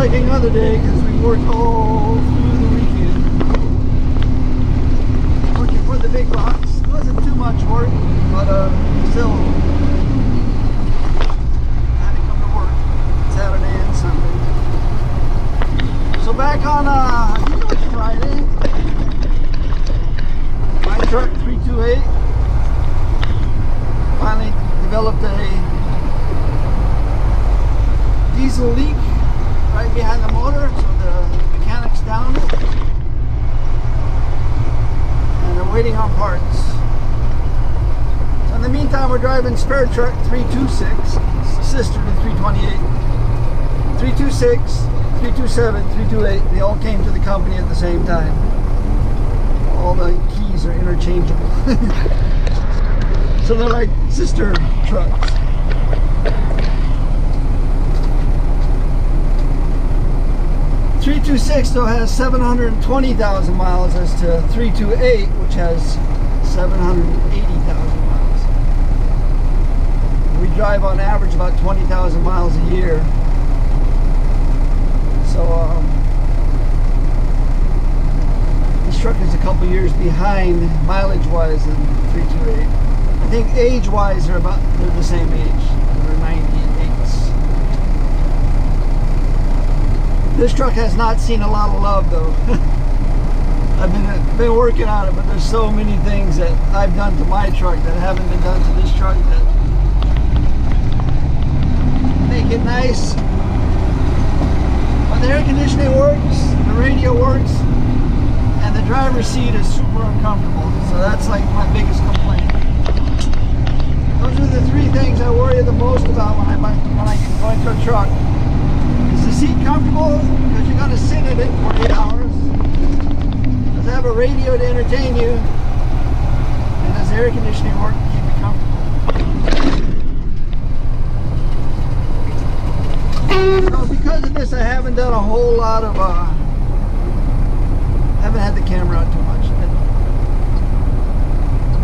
like another day because we worked all through the weekend. Working for the big box. It wasn't too much work, but still had to come to work Saturday and Sunday. So back on, I think it was Friday, my truck 328 finally developed a diesel leak right behind the motor, so the mechanics down it, and they're waiting on parts. So in the meantime, we're driving spare truck 326, it's the sister to 328. 326, 327, 328, they all came to the company at the same time. All the keys are interchangeable. So they're like sister trucks. The 326 though has 720,000 miles as to 328, which has 780,000 miles. We drive on average about 20,000 miles a year. So this truck is a couple years behind mileage-wise than 328. I think age-wise they're the same age. They're 98s. This truck has not seen a lot of love though. I've been working on it, but there's so many things that I've done to my truck that haven't been done to this truck that make it nice. But the air conditioning works, the radio works, and the driver's seat is super uncomfortable. So that's like my biggest complaint. Those are the three things I worry the most about when I go into a truck. Is the seat comfortable? Because you're going to sit in it for 8 hours. Does it have a radio to entertain you? And does the air conditioning work to keep you comfortable? So because of this, I haven't done a whole lot of, haven't had the camera out too much. I've been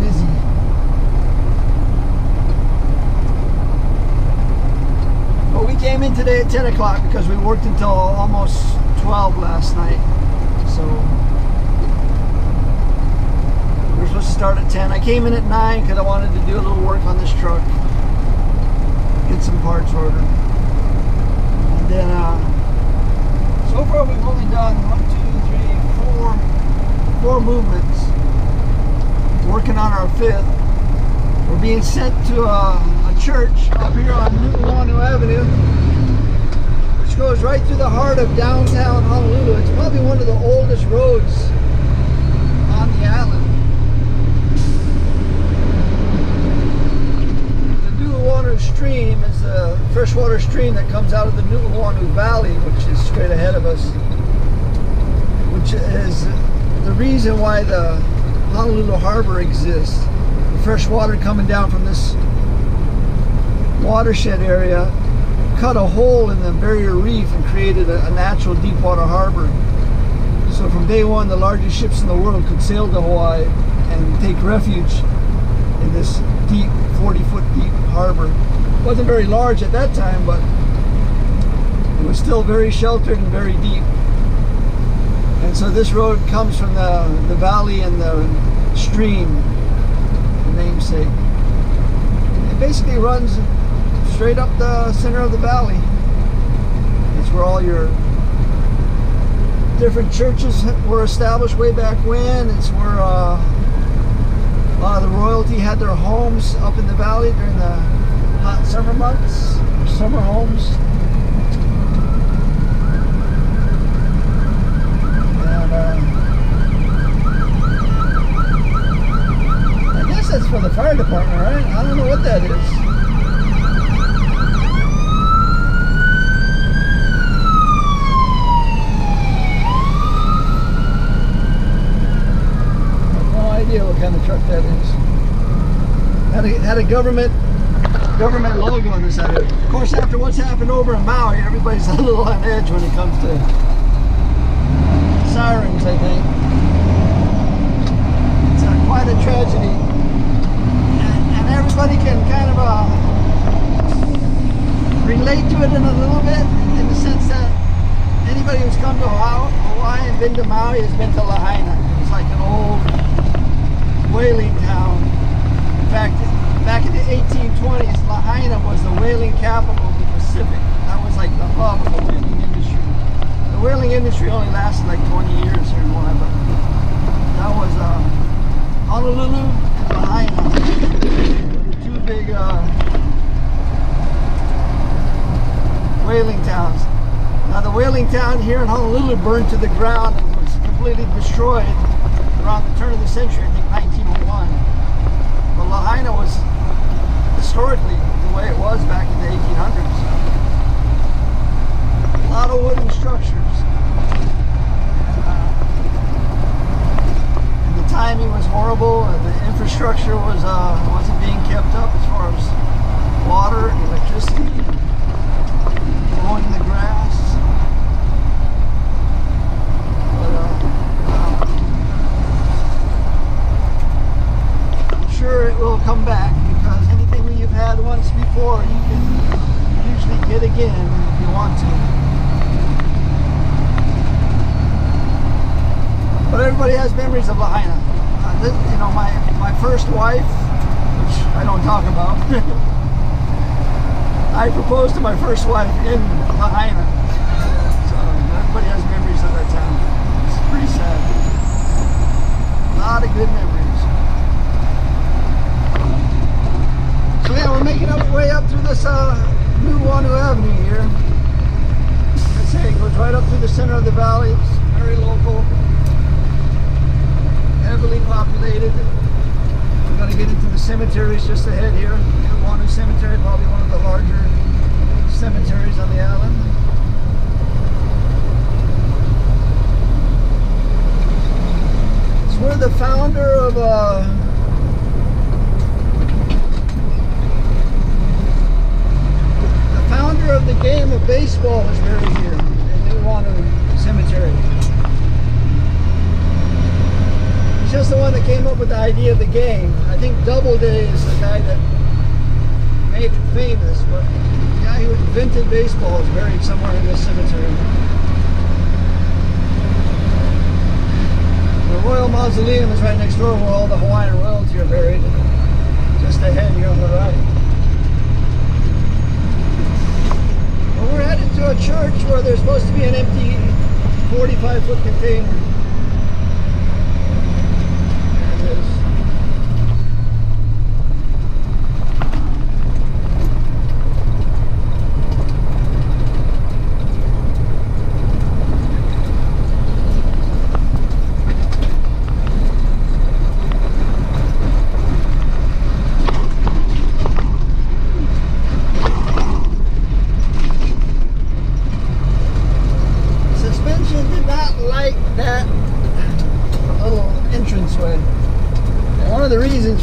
busy. But we came in today at 10 o'clock because we worked until almost 12 last night. So we were supposed to start at 10. I came in at 9 because I wanted to do a little work on this truck. Get some parts ordered. And then, so far we've only done 4 movements. Working on our 5th. We're being sent to a church up here on Youngblood Avenue, which goes right through the heart of downtown Honolulu. It's probably one of the oldest roads on the island. The Nu'uanu stream is a freshwater stream that comes out of the Nu'uanu Valley, which is straight ahead of us, which is the reason why the Honolulu Harbor exists. The fresh water coming down from this watershed area cut a hole in the barrier reef and created a natural deep water harbor. So from day one, the largest ships in the world could sail to Hawaii and take refuge in this deep, 40-foot deep harbor. It wasn't very large at that time, but it was still very sheltered and very deep. And so this road comes from the valley and the stream, the namesake. It basically runs straight up the center of the valley. It's where all your different churches were established way back when. It's where a lot of the royalty had their homes up in the valley during the hot summer months, summer homes. And I guess that's for the fire department, right? I don't know what that is. What kind of truck that is. Had a government logo on the side of it. Of course, after what's happened over in Maui, everybody's a little on edge when it comes to sirens, I think. It's quite a tragedy. And everybody can kind of relate to it in a little bit, in the sense that anybody who's come to Hawaii and been to Maui has been to Lahaina. It's like an old whaling town. In fact, back in the 1820s, Lahaina was the whaling capital of the Pacific. That was like the hub of the whaling industry. The whaling industry only lasted like 20 years here in Hawaii, but that was Honolulu and Lahaina, the two big whaling towns. Now the whaling town here in Honolulu burned to the ground and was completely destroyed around the turn of the century, I think 1901. But Lahaina was historically the way it was back in the 1800s. A lot of wooden structures. And the timing was horrible, and the infrastructure wasn't being kept up as far as water and electricity and mowing the grass. Sure, it will come back, because anything that you've had once before, you can usually get again if you want to. But everybody has memories of Lahaina. You know, my first wife, which I don't talk about, I proposed to my first wife in Lahaina. So everybody has memories of that town. It's pretty sad. A lot of good memories. So yeah, we're making our way up through this new Wanu Avenue here. Like I say, it goes right up through the center of the valley. It's very local, heavily populated. We're going to get into the cemeteries just ahead here. The Wanu Cemetery, probably one of the larger cemeteries on the island. It's where the founder of the game of baseball is buried here in the Wanu Cemetery. He's just the one that came up with the idea of the game. I think Doubleday is the guy that made it famous, but the guy who invented baseball is buried somewhere in this cemetery. The Royal Mausoleum is right next door where all the Hawaiian royalty are buried, just ahead here on the right. We're headed to a church where there's supposed to be an empty 45-foot container. There it is.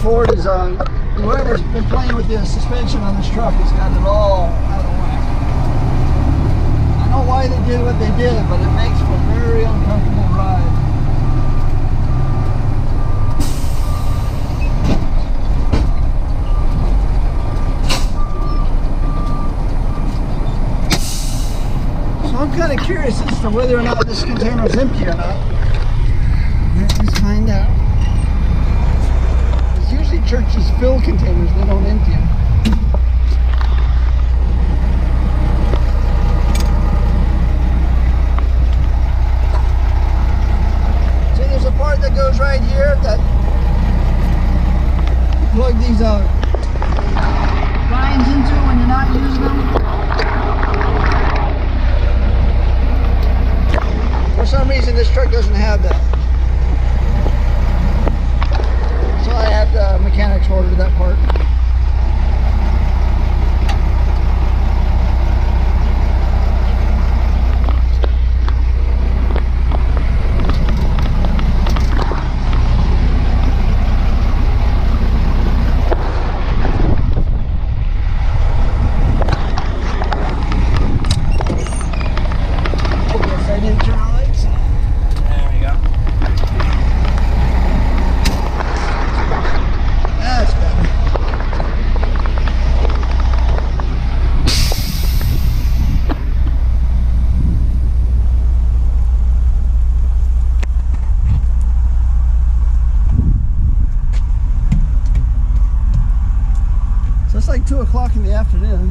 For it is whoever's been playing with the suspension on this truck has got it all out of whack. I know why they did what they did, but it makes for a very uncomfortable ride. So I'm kind of curious as to whether or not this container is empty or not. Let's find out. Churches fill containers, they don't empty them. and this truck doesn't have that. So I have the mechanics order that part. It's like 2 o'clock in the afternoon.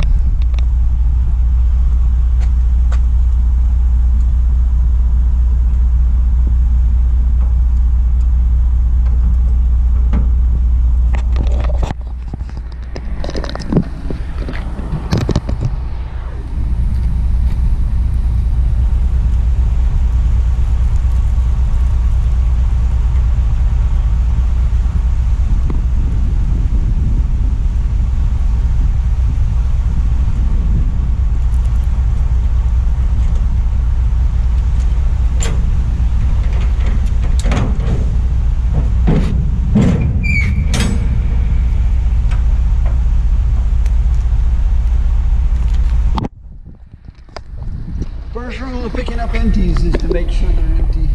First rule of picking up empties is to make sure they're empty.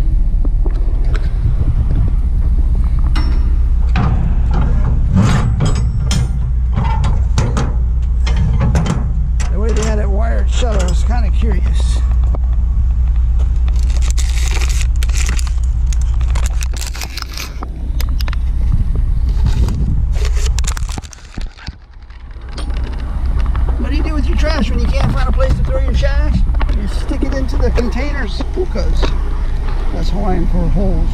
The way they had it wired shut, I was kind of curious. What do you do with your trash when you can't find a place to throw your trash? You stick it into the containers, hookahs. That's Hawaiian for holes.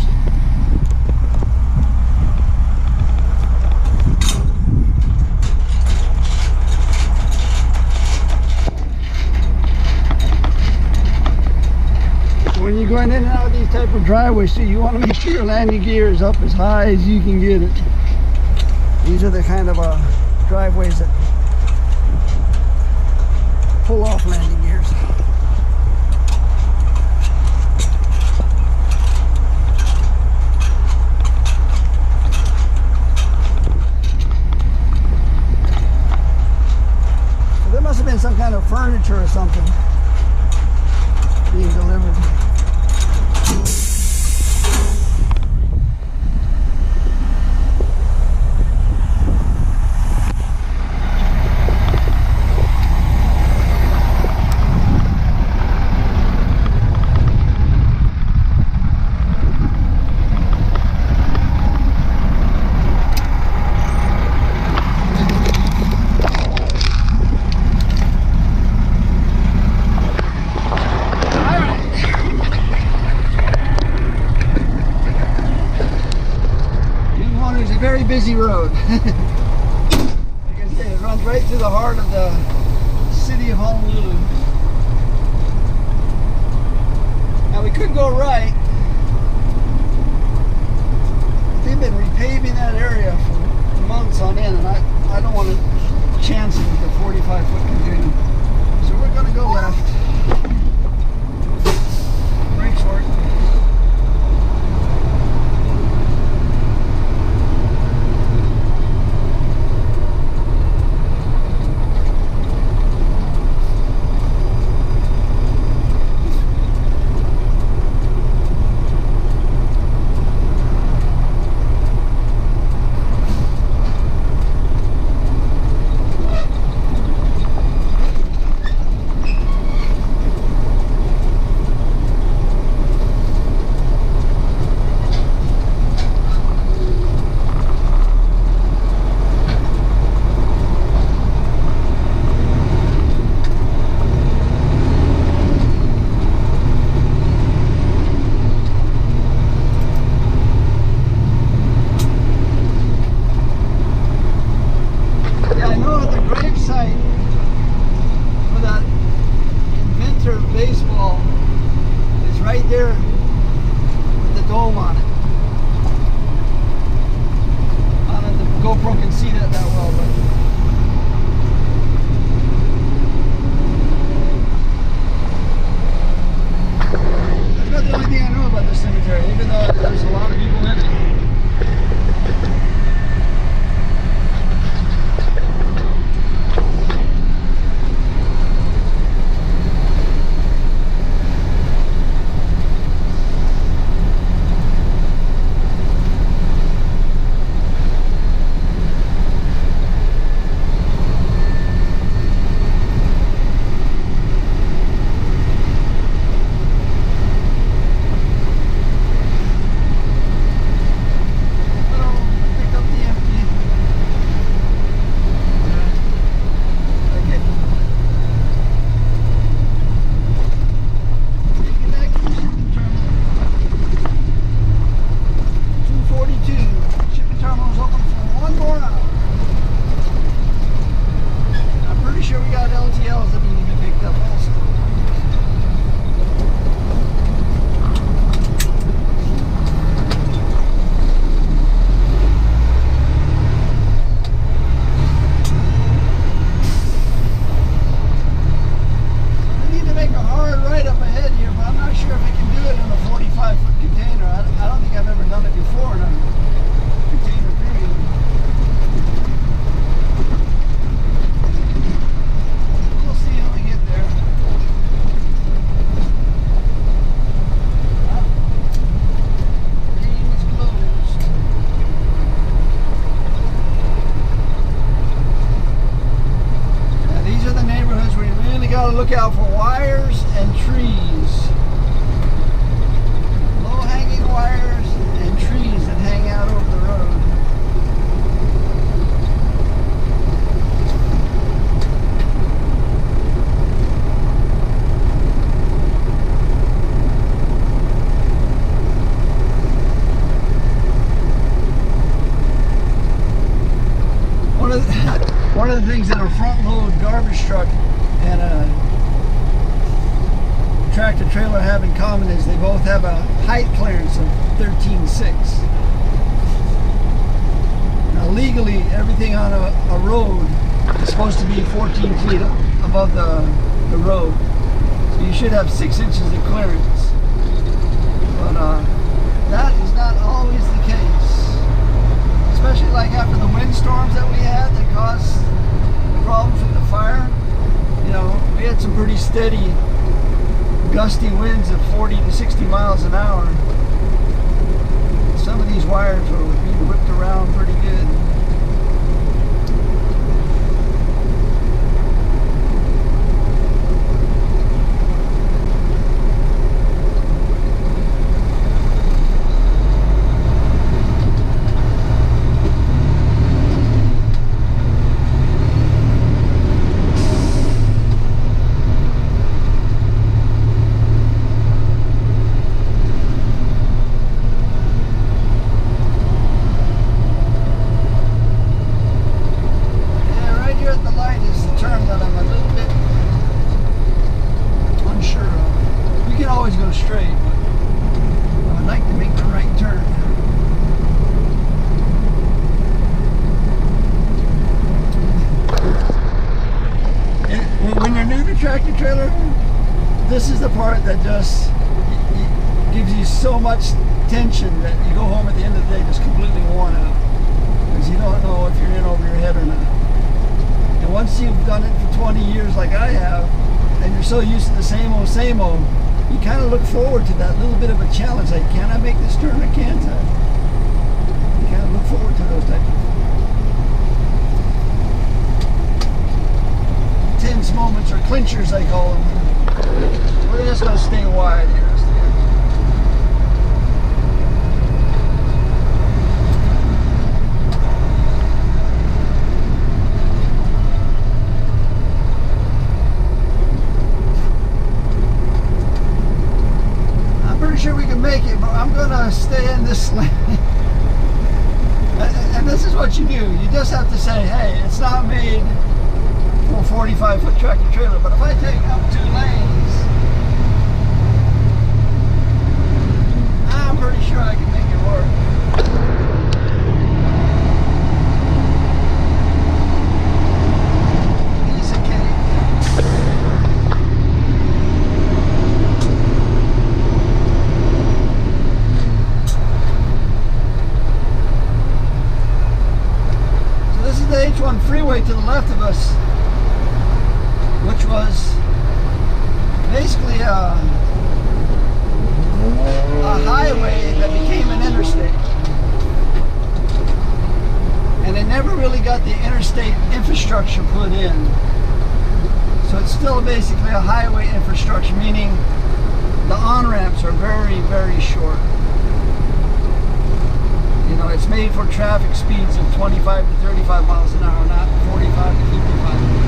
So when you're going in and out of these type of driveways, so you want to make sure your landing gear is up as high as you can get it. These are the kind of driveways that pull off landing gears. Must have been some kind of furniture or something being delivered. Very busy road. Like I say, it runs right through the heart of the city of Honolulu. Now we could go right. They've been repaving that area for months on end, and I don't want to chance it with a 45-foot container. So we're going to go left. Brake short. dome on it. I don't know if the GoPro can see that well, but that's not the only thing I know about the cemetery, even though there's a lot of people in it. Look out for wires and trees. Low-hanging wires and trees that hang out over the road. One of the things in a front-load garbage truck and a tractor trailer have in common is they both have a height clearance of 13.6. Now legally, everything on a road is supposed to be 14 feet above the road. So you should have 6 inches of clearance. But that is not always the case. Especially like after the windstorms that we had that caused problems with the fire. You know, we had some pretty steady gusty winds of 40 to 60 miles an hour. Some of these wires were being whipped around pretty good. Tractor trailer, this is the part that just gives you so much tension that you go home at the end of the day just completely worn out because you don't know if you're in over your head or not. And once you've done it for 20 years like I have, and you're so used to the same old, you kind of look forward to that little bit of a challenge, like, can I make this turn or can't I? You kind of look forward to those types of tense moments, or clinchers I call them. We're just going to stay wide here. I'm pretty sure we can make it, but I'm going to stay in this lane. And this is what you do. You just have to say, hey, it's not made for a 45-foot tractor trailer, but if I take up 2 lanes, I'm pretty sure still basically a highway infrastructure, meaning the on-ramps are very, very short. You know, it's made for traffic speeds of 25 to 35 miles an hour, not 45 to 55.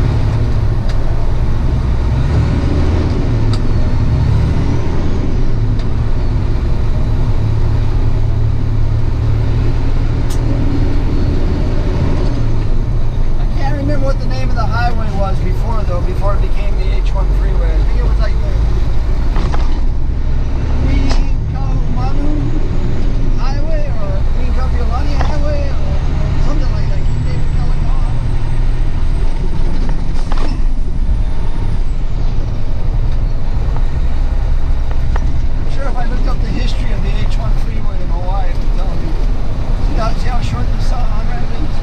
What the name of the highway was before, though, before it became the H1 freeway. I think it was like the Queen Highway or Queen Kapiolani Highway or something like that. King David Telecom. I'm sure if I looked up the history of the H1 freeway in Hawaii, it would tell me. See how short this on-ramp is?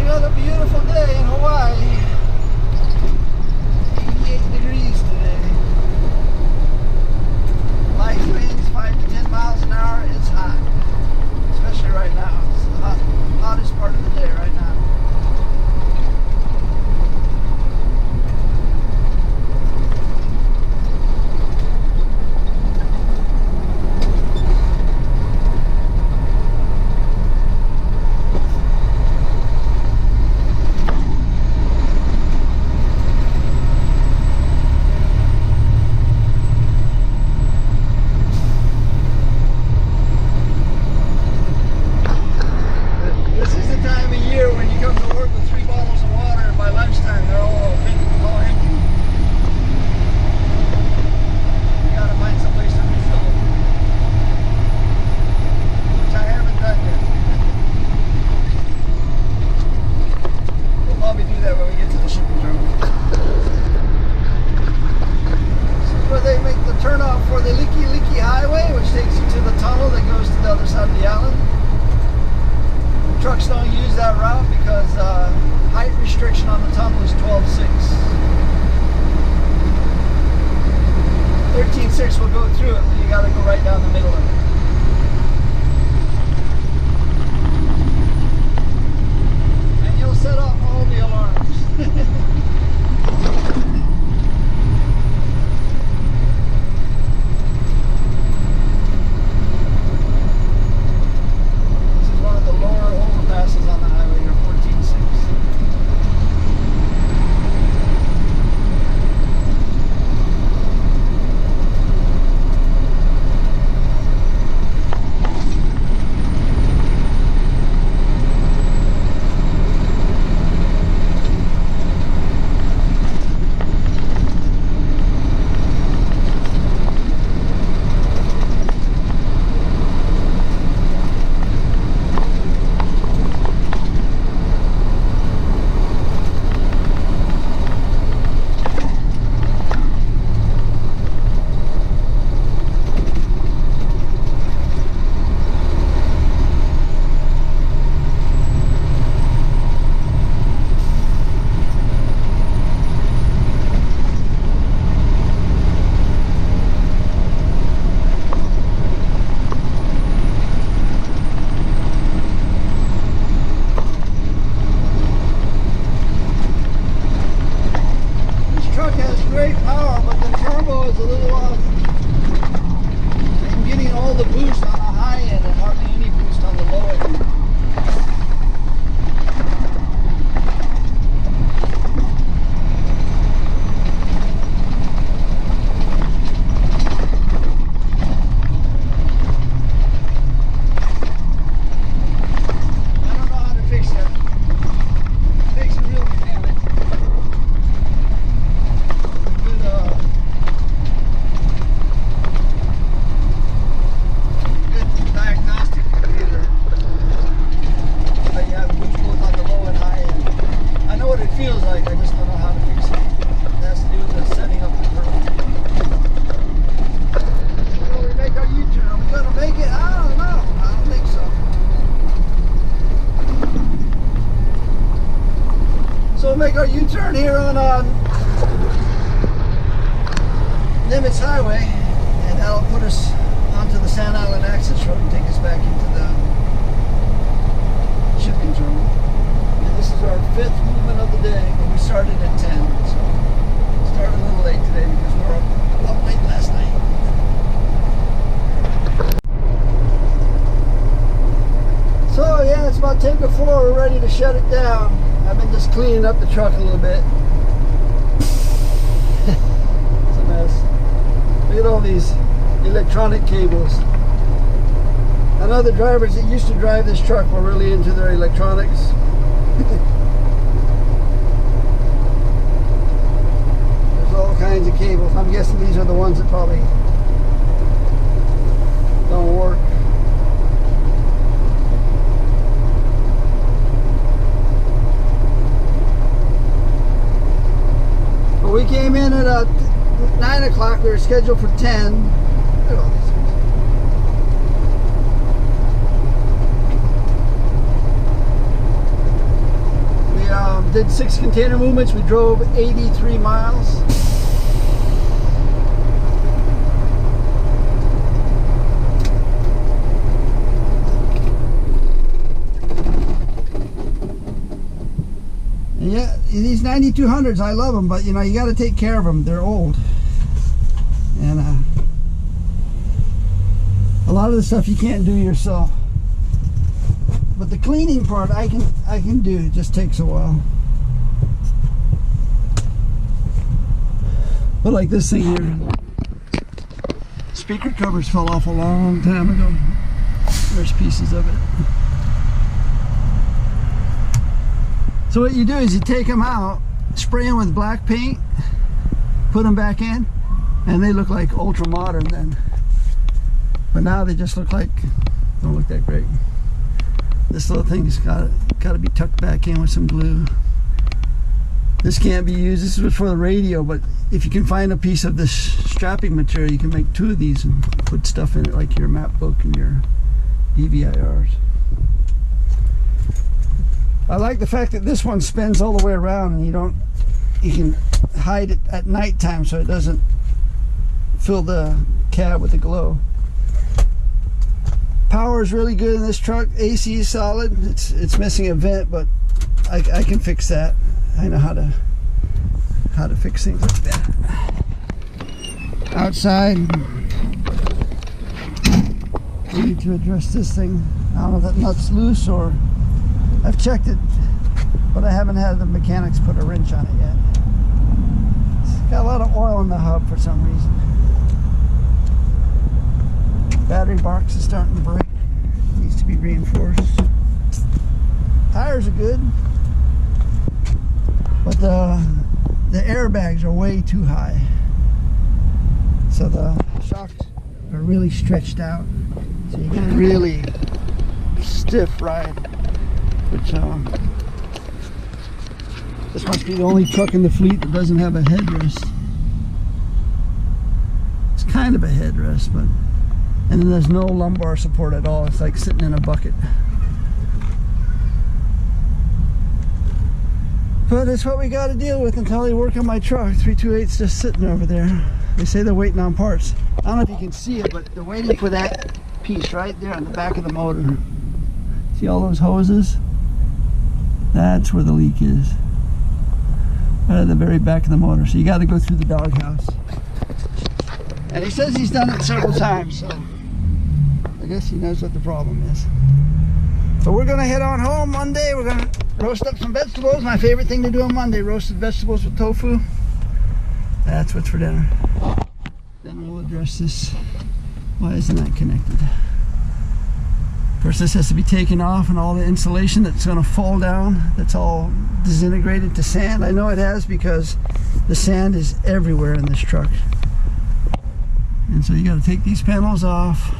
Another beautiful day in Hawaii. 88 degrees today. Light winds 5 to 10 miles an hour. It's hot, especially right now. It's the hottest part of the day right now. Trucks don't use that route because height restriction on the tunnel is 12.6. 13.6 will go through it, but you got to go right down the middle of it. And you'll set off all the alarms. Great power, but the turbo is a little off. I'm getting all the boost on the high end and hardly any boost on the low end. I don't know how to fix that. Fix it real, damn it. Nimitz Highway, and that'll put us onto the Sand Island access road and take us back into the shipping terminal. And this is our 5th movement of the day, but we started at 10, so started a little late today because we were up late last night. So yeah, it's about 10 to 4, we're ready to shut it down. I've been just cleaning up the truck a little bit. It's a mess. Look at all these electronic cables. I know the drivers that used to drive this truck were really into their electronics. There's all kinds of cables. I'm guessing these are the ones that probably don't work. But we came in at 9 o'clock. We were scheduled for 10. Look at all these things. We did 6 container movements. We drove 83 miles. And yeah, these 9200s, I love them, but you know, you got to take care of them. They're old. And a lot of the stuff you can't do yourself, but the cleaning part I can do. It just takes a while. But like this thing here, speaker covers fell off a long time ago. There's pieces of it. So what you do is you take them out, spray them with black paint, put them back in, and they look like ultra modern then. But now they just look like, don't look that great. This little thing's got to be tucked back in with some glue. This can't be used. This was for the radio, but if you can find a piece of this strapping material, you can make 2 of these and put stuff in it like your map book and your DVIRs. I like the fact that this one spins all the way around, and you can hide it at nighttime so it doesn't fill the cab with the glow. Power is really good in this truck. AC is solid. It's missing a vent, but I can fix that. I know how to fix things like that. Outside, we need to address this thing. I don't know if that nut's loose, or I've checked it, but I haven't had the mechanics put a wrench on it yet. It's got a lot of oil in the hub for some reason. Battery box is starting to break. Needs to be reinforced. Tires are good, but the airbags are way too high. So the shocks are really stretched out. So you get a really stiff ride. Which this must be the only truck in the fleet that doesn't have a headrest. It's kind of a headrest, but and then there's no lumbar support at all. It's like sitting in a bucket. But it's what we got to deal with until they work on my truck. 328's just sitting over there. They say they're waiting on parts. I don't know if you can see it, but they're waiting for that piece right there on the back of the motor. See all those hoses? That's where the leak is. Right at the very back of the motor. So you got to go through the doghouse. And he says he's done it several times, so I guess he knows what the problem is. So we're gonna head on home Monday. We're gonna roast up some vegetables. My favorite thing to do on Monday, roasted vegetables with tofu. That's what's for dinner. Then we'll address this. Why isn't that connected? Of course, this has to be taken off, and all the insulation that's going to fall down, that's all disintegrated to sand. I know it has because the sand is everywhere in this truck. And so you got to take these panels off,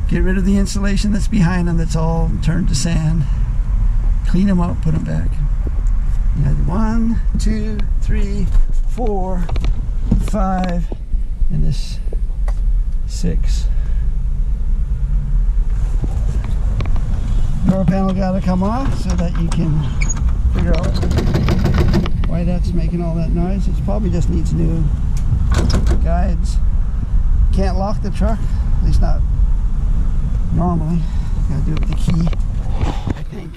get rid of the insulation that's behind them that's all turned to sand, clean them up, put them back. You got 1, 2, 3, 4, 5, and this 6. Door panel got to come off so that you can figure out why that's making all that noise. It probably just needs new buttons. Can't lock the truck, at least not normally. Gotta do it with the key, I think.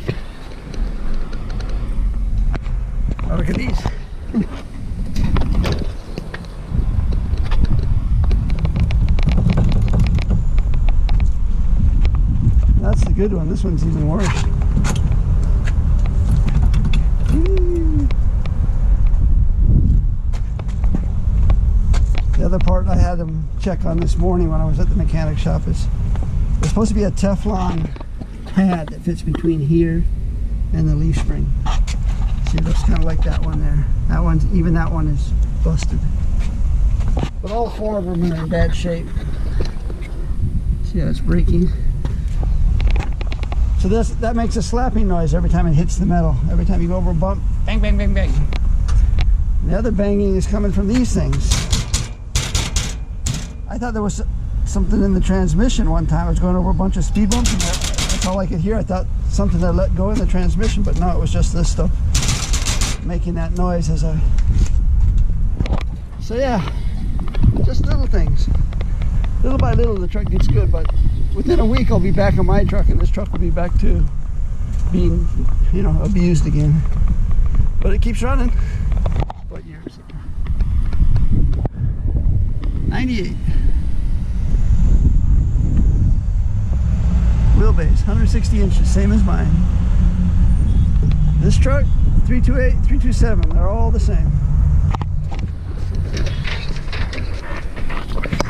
Oh, look at these. That's the good one. This one's even worse. The other part I had him check on this morning when I was at the mechanic shop is there's supposed to be a Teflon pad that fits between here and the leaf spring. See, it looks kind of like that one there. That one's, even that one is busted. But all four of them are in bad shape. See how it's breaking? So that makes a slapping noise every time it hits the metal. Every time you go over a bump, bang, bang, bang, bang. And the other banging is coming from these things. I thought there was something in the transmission one time. I was going over a bunch of speed bumps and that's all I could hear. I thought something had let go in the transmission, but no, it was just this stuff making that noise as I... So yeah, just little things. Little by little the truck gets good, but within a week I'll be back on my truck and this truck will be back to being, you know, abused again. But it keeps running. What year is it? 98. Wheelbase, 160 inches, same as mine. This truck, 328, 327, they're all the same.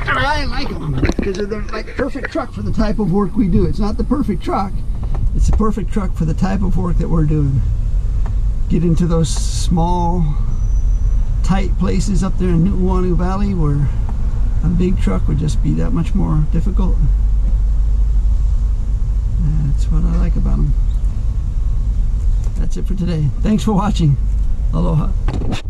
And I like them because they're like perfect truck for the type of work we do. It's not the perfect truck, it's the perfect truck for the type of work that we're doing. Get into those small, tight places up there in Nu'uanu Valley where a big truck would just be that much more difficult. That's what I like about them. That's it for today. Thanks for watching. Aloha.